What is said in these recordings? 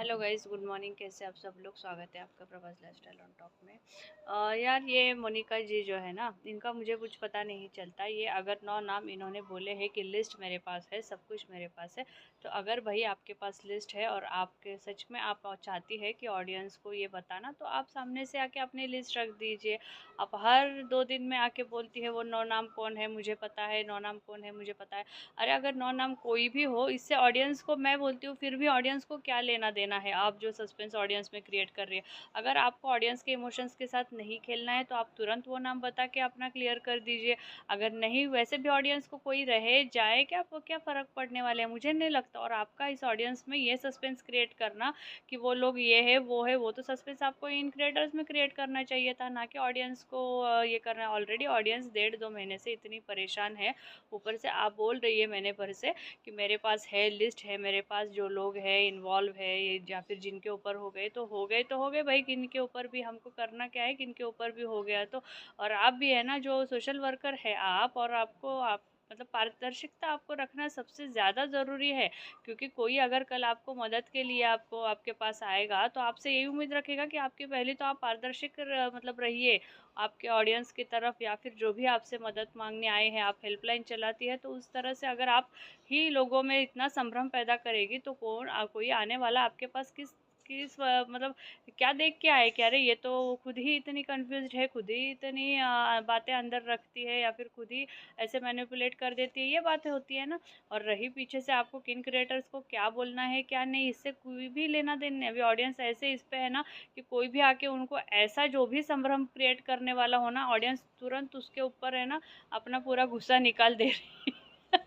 Hello guys, good morning. कैसे आप सब लोग? स्वागत है आपका प्रभास लाइफस्टाइल ऑन टॉप में। यार, ये मोनिका जी जो है ना, इनका मुझे कुछ पता नहीं चलता। ये अगर 9 नाम इन्होंने बोले हैं कि लिस्ट मेरे पास है, सब कुछ मेरे पास है, तो अगर भाई आपके पास लिस्ट है और आपके सच में आप चाहती है कि ऑडियंस को ये बताना, तो आप सामने से आके अपनी लिस्ट रख दीजिए। आप हर 2 दिन में आके बोलती है वो 9 नाम कौन है मुझे पता है, 9 नाम कौन है मुझे पता है। अरे अगर 9 नाम कोई भी हो, इससे ऑडियंस को, मैं बोलती हूँ फिर भी ऑडियंस को क्या लेना देना है? आप जो सस्पेंस ऑडियंस में क्रिएट कर रही है, अगर आपको ऑडियंस के इमोशंस के साथ नहीं खेलना है तो आप तुरंत वो नाम बता के अपना क्लियर कर दीजिए। अगर नहीं, वैसे भी ऑडियंस को कोई रहे जाए क्या फ़र्क पड़ने वाले हैं? मुझे नहीं लगता। और आपका इस ऑडियंस में ये सस्पेंस क्रिएट करना कि वो लोग ये है वो तो सस्पेंस आपको इन क्रिएटर्स में क्रिएट करना चाहिए था, ना कि ऑडियंस को ये करना। ऑलरेडी ऑडियंस 1.5-2 महीने से इतनी परेशान है, ऊपर से आप बोल रही है मैंने भर से कि मेरे पास है लिस्ट, है मेरे पास जो लोग हैं इन्वॉल्व है, ये या फिर जिनके ऊपर हो गए तो हो गए, तो हो गए भाई। किन के ऊपर भी हमको करना क्या है, किन के ऊपर भी हो गया तो। और आप भी है ना, जो सोशल वर्कर है आप, और आपको आप मतलब पारदर्शिता आपको रखना सबसे ज़्यादा ज़रूरी है। क्योंकि कोई अगर कल आपको मदद के लिए आपको आपके पास आएगा तो आपसे यही उम्मीद रखेगा कि आपकी पहले तो आप पारदर्शिक मतलब रहिए आपके ऑडियंस की तरफ, या फिर जो भी आपसे मदद मांगने आए हैं, आप हेल्पलाइन चलाती है, तो उस तरह से अगर आप ही लोगों में इतना संभ्रम पैदा करेगी तो कोई आने वाला आपके पास किस किस मतलब क्या देख के आए कि अरे ये तो खुद ही इतनी कंफ्यूज्ड है, खुद ही इतनी बातें अंदर रखती है, या फिर खुद ही ऐसे मैनिपुलेट कर देती है, ये बातें होती है ना। और रही पीछे से आपको किन क्रिएटर्स को क्या बोलना है क्या नहीं, इससे कोई भी लेना देना नहीं। अभी ऑडियंस ऐसे इस पे है ना कि कोई भी आके उनको ऐसा जो भी संभ्रम क्रिएट करने वाला हो ना, ऑडियंस तुरंत उसके ऊपर है ना अपना पूरा गुस्सा निकाल दे रही है।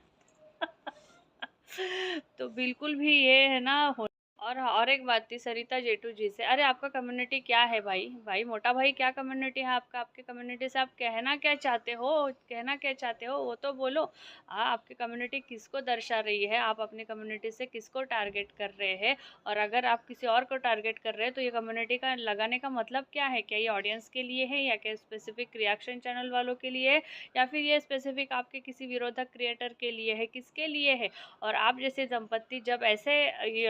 तो बिल्कुल भी ये है ना और एक बात थी सरिता जेठू जी से। अरे आपका कम्युनिटी क्या है भाई? भाई मोटा भाई, क्या कम्युनिटी है आपका? आपके कम्युनिटी से आप कहना क्या चाहते हो? कहना क्या चाहते हो वो तो बोलो। आपकी कम्युनिटी किसको दर्शा रही है? आप अपनी कम्युनिटी से किसको टारगेट कर रहे हैं? और अगर आप किसी और को टारगेट कर रहे हैं तो ये कम्युनिटी का लगाने का मतलब क्या है? क्या ये ऑडियंस के लिए है, या क्या स्पेसिफिक रिएक्शन चैनल वालों के लिए है, या फिर ये स्पेसिफिक आपके किसी विरोधक क्रिएटर के लिए है? किसके लिए है? और आप जैसे दंपत्ति जब ऐसे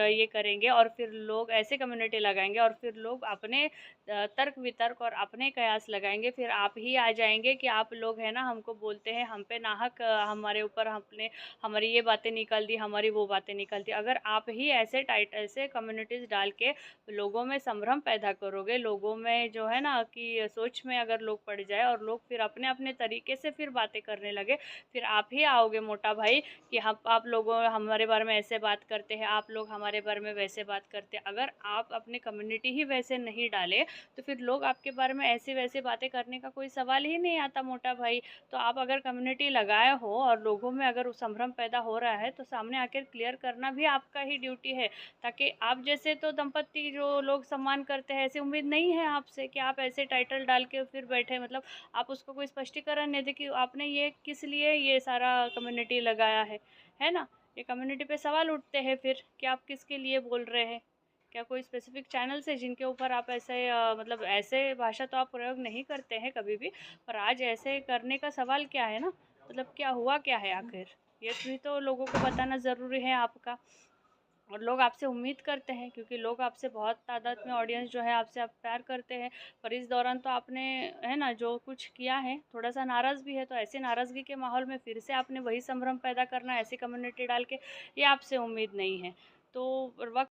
ये करेंगे और फिर लोग ऐसे कम्युनिटी लगाएंगे और फिर लोग अपने तर्क वितर्क और अपने कयास लगाएंगे, फिर आप ही आ जाएंगे कि आप लोग है ना हमको बोलते हैं, हम पे नाहक हमारे ऊपर हमने हमारी ये बातें निकाल दी, हमारी वो बातें निकाल दी। अगर आप ही ऐसे कम्युनिटीज़ डाल के लोगों में संभ्रम पैदा करोगे, लोगों में जो है ना कि सोच में अगर लोग पड़ जाए और लोग फिर अपने अपने तरीके से फिर बातें करने लगे, फिर आप ही आओगे मोटा भाई कि हम आप लोगों हमारे बारे में ऐसे बात करते हैं, आप लोग हमारे बारे में वैसे बात करते हैं। अगर आप अपनी कम्युनिटी ही वैसे नहीं डाले तो फिर लोग आपके बारे में ऐसी वैसी बातें करने का कोई सवाल ही नहीं आता मोटा भाई। तो आप अगर कम्युनिटी लगाए हो और लोगों में अगर संभ्रम पैदा हो रहा है तो सामने आकर क्लियर करना भी आपका ही ड्यूटी है, ताकि आप जैसे तो दंपत्ति जो लोग सम्मान करते हैं, ऐसी उम्मीद नहीं है आपसे कि आप ऐसे टाइटल डाल के फिर बैठे, मतलब आप उसको कोई स्पष्टीकरण नहीं दे कि आपने ये किस लिए ये सारा कम्युनिटी लगाया है ना। ये कम्युनिटी पे सवाल उठते हैं फिर कि आप किसके लिए बोल रहे हैं। क्या कोई स्पेसिफिक चैनल्स है जिनके ऊपर आप ऐसे मतलब ऐसे भाषा तो आप प्रयोग नहीं करते हैं कभी भी, पर आज ऐसे करने का सवाल क्या है ना? मतलब क्या हुआ क्या है आखिर? ये भी तो लोगों को बताना ज़रूरी है आपका। और लोग आपसे उम्मीद करते हैं, क्योंकि लोग आपसे बहुत तादाद में ऑडियंस जो है आपसे आप प्यार करते हैं। पर इस दौरान तो आपने है ना जो कुछ किया है, थोड़ा सा नाराज़ भी है, तो ऐसे नाराज़गी के माहौल में फिर से आपने वही संभ्रम पैदा करना ऐसी कम्युनिटी डाल के, ये आपसे उम्मीद नहीं है। तो वक्त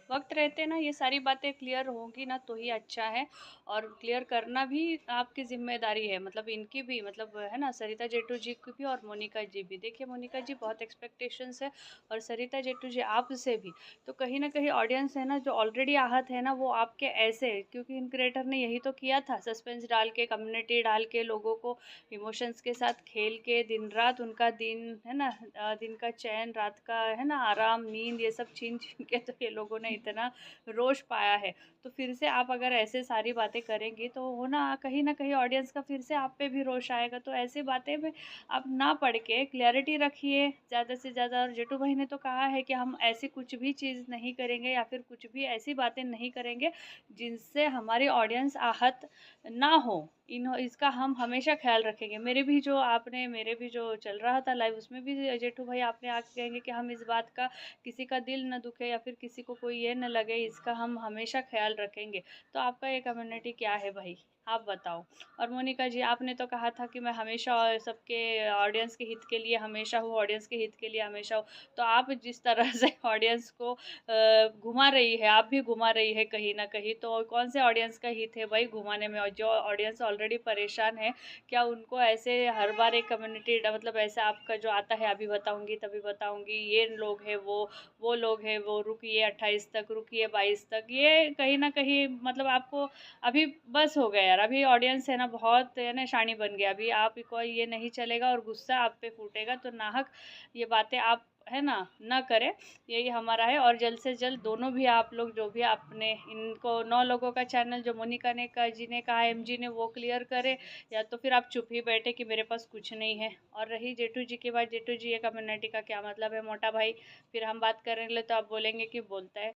वक्त रहते ना ये सारी बातें क्लियर होंगी ना तो ही अच्छा है। और क्लियर करना भी आपकी जिम्मेदारी है, मतलब इनकी भी, मतलब है ना, सरिता जेठू जी की भी और मोनिका जी भी। देखिए मोनिका जी बहुत एक्सपेक्टेशंस है, और सरिता जेठू जी आपसे भी। तो कहीं ना कहीं ऑडियंस है ना जो ऑलरेडी आहत है ना, वो आपके ऐसे, क्योंकि इन क्रिएटर ने यही तो किया था, सस्पेंस डाल के, कम्युनिटी डाल के, लोगों को इमोशंस के साथ खेल के, दिन रात उनका दिन है ना, दिन का चैन, रात का है ना आराम, नींद, ये सब छीन छीन के तो ये लोगों ने इतना रोष पाया है। तो फिर से आप अगर ऐसे सारी बातें करेंगी तो हो ना कहीं ऑडियंस का फिर से आप पे भी रोष आएगा। तो ऐसी बातें में आप ना पढ़ के क्लैरिटी रखिए ज़्यादा से ज़्यादा। और जेठू भाई ने तो कहा है कि हम ऐसी कुछ भी चीज़ नहीं करेंगे, या फिर कुछ भी ऐसी बातें नहीं करेंगे जिनसे हमारी ऑडियंस आहत ना हो। इन इसका हम हमेशा ख्याल रखेंगे। मेरे भी जो चल रहा था लाइव, उसमें भी जेठू भाई आपने आके कहेंगे कि हम इस बात का किसी का दिल न दुखे, या फिर किसी को कोई ये न लगे इसका हम हमेशा ख्याल रखेंगे। तो आपका ये कम्युनिटी क्या है भाई? आप बताओ। और मोनिका जी, आपने तो कहा था कि मैं हमेशा सबके ऑडियंस के हित के लिए हमेशा हूँ, ऑडियंस के हित के लिए हमेशा हूँ। तो आप जिस तरह से ऑडियंस को घुमा रही है, आप भी घुमा रही है कहीं न कहीं, तो कौन से ऑडियंस का हित है भाई घुमाने में? और जो ऑडियंस ऑलरेडी परेशान है, क्या उनको ऐसे हर बार एक कम्युनिटी मतलब ऐसा आपका जो आता है, अभी बताऊँगी, तभी बताऊँगी, ये लोग हैं, वो लोग हैं, वो रुकिए 28 तक, रुकिए 22 तक, ये कहीं न कहीं मतलब आपको अभी बस हो गया यार। अभी ऑडियंस है ना बहुत है ना शानी बन गया। अभी आपको ये नहीं चलेगा और गुस्सा आप पे फूटेगा, तो नाहक ये बातें आप है ना करें। यही हमारा है। और जल्द से जल्द दोनों भी आप लोग जो भी आपने इनको 9 लोगों का चैनल जो मोनिका ने का जी ने कहा, एमजी ने, वो क्लियर करे, या तो फिर आप चुप ही बैठे कि मेरे पास कुछ नहीं है। और रही जेठू जी की बात, जेठू जी ये कम्युनिटी का क्या मतलब है मोटा भाई? फिर हम बात करेंगे तो आप बोलेंगे कि बोलता है।